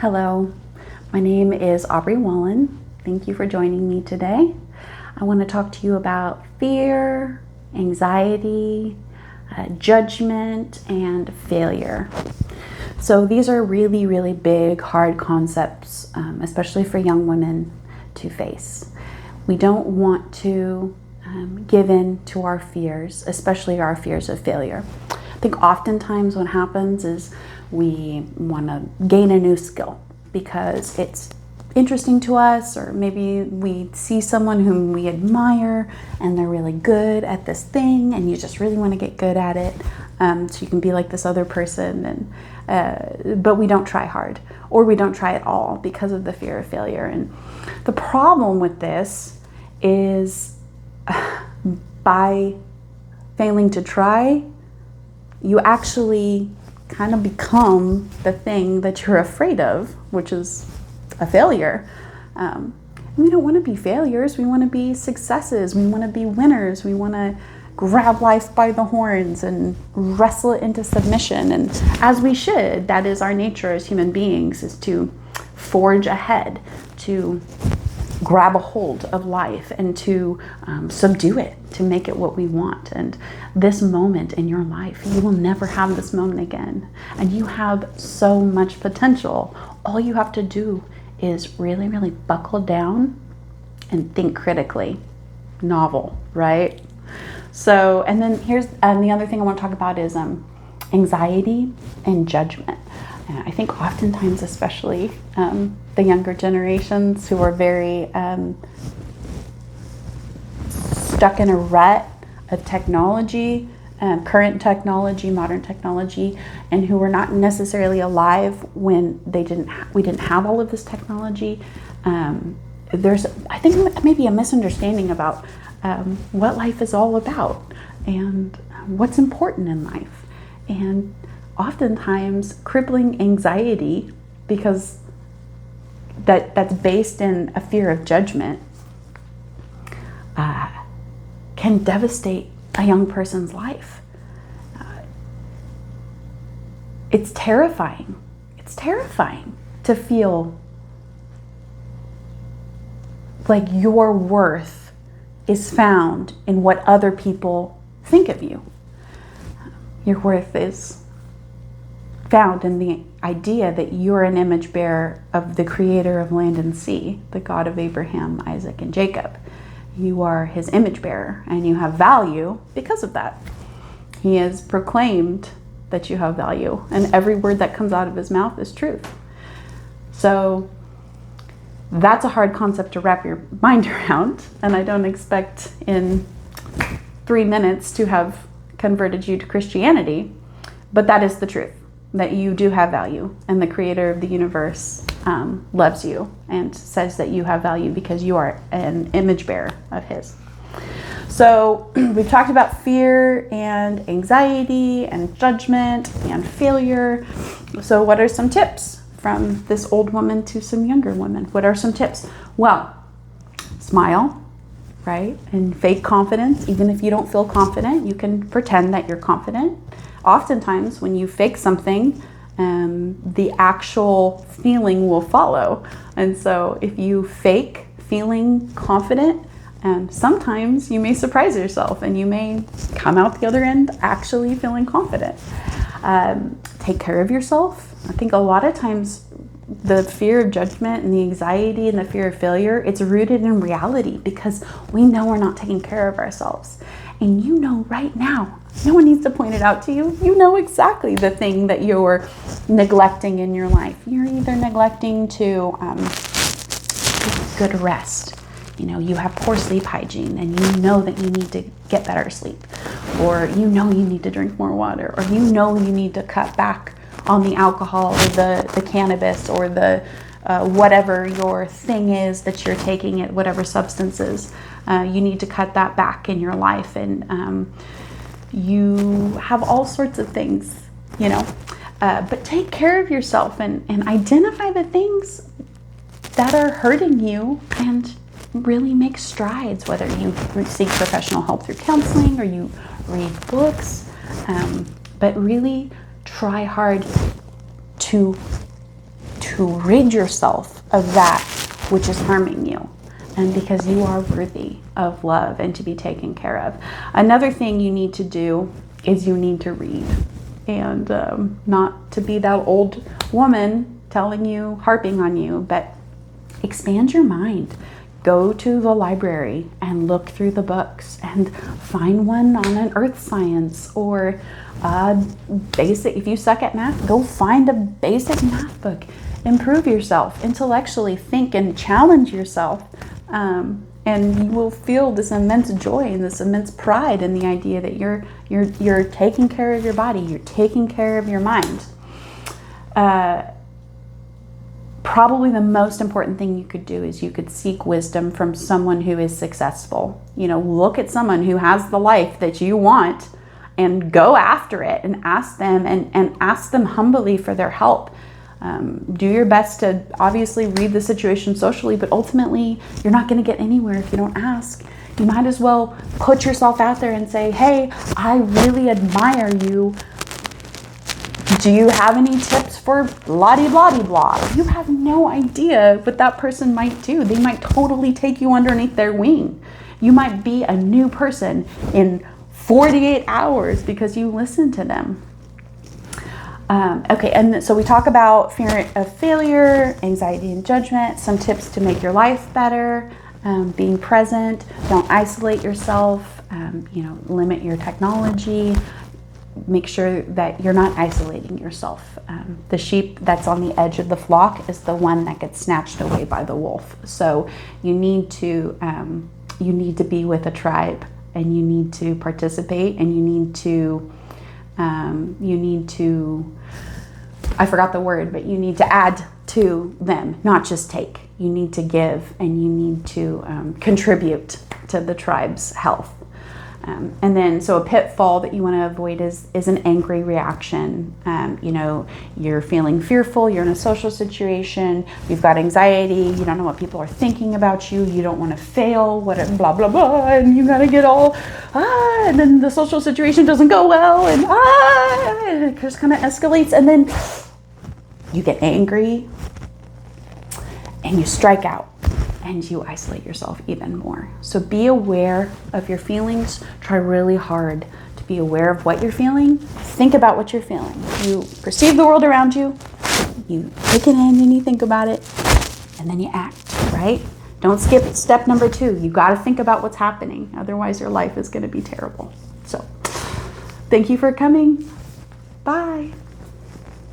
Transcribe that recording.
Hello, my name is Aubrey Wallen. Thank you for joining me today. I want to talk to you about fear, anxiety, judgment, and failure. So these are really, really big, hard concepts, especially for young women to face. We don't want to give in to our fears, especially our fears of failure. I think oftentimes what happens is we want to gain a new skill because it's interesting to us, or maybe we see someone whom we admire and they're really good at this thing and you just really want to get good at it, so you can be like this other person, and but we don't try hard, or we don't try at all because of the fear of failure. And the problem with this is by failing to try, you actually kind of become the thing that you're afraid of, which is a failure. We don't want to be failures. We want to be successes. We want to be winners. We want to grab life by the horns and wrestle it into submission. And as we should, that is our nature as human beings, is to forge ahead, to grab a hold of life and to subdue it, to make it what we want. And this moment in your life, you will never have this moment again. And you have so much potential. All you have to do is really, really buckle down and think critically. Novel, right? So, and then here's the other thing I want to talk about is anxiety and judgment. I think oftentimes, especially the younger generations who are very stuck in a rut of technology, current technology, modern technology, and who were not necessarily alive when we didn't have all of this technology. There's, I think, maybe a misunderstanding about what life is all about and what's important in life. And oftentimes crippling anxiety, because that's based in a fear of judgment, can devastate a young person's life. It's terrifying. It's terrifying to feel like your worth is found in what other people think of you. Your worth is found in the idea that you're an image bearer of the creator of land and sea, the God of Abraham, Isaac, and Jacob. You are his image bearer, and you have value because of that. He has proclaimed that you have value, and every word that comes out of his mouth is truth. So that's a hard concept to wrap your mind around, and I don't expect in 3 minutes to have converted you to Christianity, but that is the truth, that you do have value, and the creator of the universe loves you and says that you have value because you are an image bearer of his. So we've talked about fear and anxiety and judgment and failure. So what are some tips from this old woman to some younger women? What are some tips? Well, smile, right? And fake confidence. Even if you don't feel confident, you can pretend that you're confident. Oftentimes when you fake something, the actual feeling will follow. And so if you fake feeling confident, sometimes you may surprise yourself and you may come out the other end actually feeling confident. Take care of yourself. I think a lot of times the fear of judgment and the anxiety and the fear of failure, it's rooted in reality because we know we're not taking care of ourselves. And you know right now, no one needs to point it out to you. You know exactly the thing that you're neglecting in your life. You're either neglecting to get good rest. You know, you have poor sleep hygiene and you know that you need to get better sleep. Or you know you need to drink more water. Or you know you need to cut back on the alcohol or the cannabis or the whatever your thing is that you're taking, it, whatever substances. You need to cut that back in your life. And you have all sorts of things, you know. But take care of yourself and identify the things that are hurting you and really make strides, whether you seek professional help through counseling or you read books, but really try hard to to rid yourself of that which is harming you. And because you are worthy of love and to be taken care of. Another thing you need to do is you need to read. And not to be that old woman telling you, harping on you, but expand your mind. Go to the library and look through the books and find one on an earth science or basic. If you suck at math, go find a basic math book. Improve yourself intellectually, think and challenge yourself. And you will feel this immense joy and this immense pride in the idea that you're taking care of your body, you're taking care of your mind. Probably the most important thing you could do is you could seek wisdom from someone who is successful. You know, look at someone who has the life that you want and go after it and ask them and ask them humbly for their help. Do your best to obviously read the situation socially, but ultimately you're not going to get anywhere if you don't ask. You might as well put yourself out there and say, hey, I really admire you. Do you have any tips for blah-de-blah-de-blah? You have no idea what that person might do. They might totally take you underneath their wing. You might be a new person in 48 hours because you listen to them. Okay, and so we talk about fear of failure, anxiety and judgment, some tips to make your life better, being present, don't isolate yourself, limit your technology, make sure that you're not isolating yourself. The sheep that's on the edge of the flock is the one that gets snatched away by the wolf. So you need to be with a tribe, and you need to participate, and you need to I forgot the word, but you need to add to them, not just take. You need to give, and you need to contribute to the tribe's health. And then, so a pitfall that you want to avoid is an angry reaction. You're feeling fearful, you're in a social situation, you've got anxiety, you don't know what people are thinking about you, you don't want to fail, blah, blah, blah, and you got to get all, and then the social situation doesn't go well, and it just kind of escalates, and then you get angry, and you strike out. And you isolate yourself even more. So be aware of your feelings. Try really hard to be aware of what you're feeling. Think about what you're feeling. You perceive the world around you. You take it in and you think about it. And then you act, right? Don't skip step number 2. You got to think about what's happening. Otherwise, your life is going to be terrible. So thank you for coming. Bye.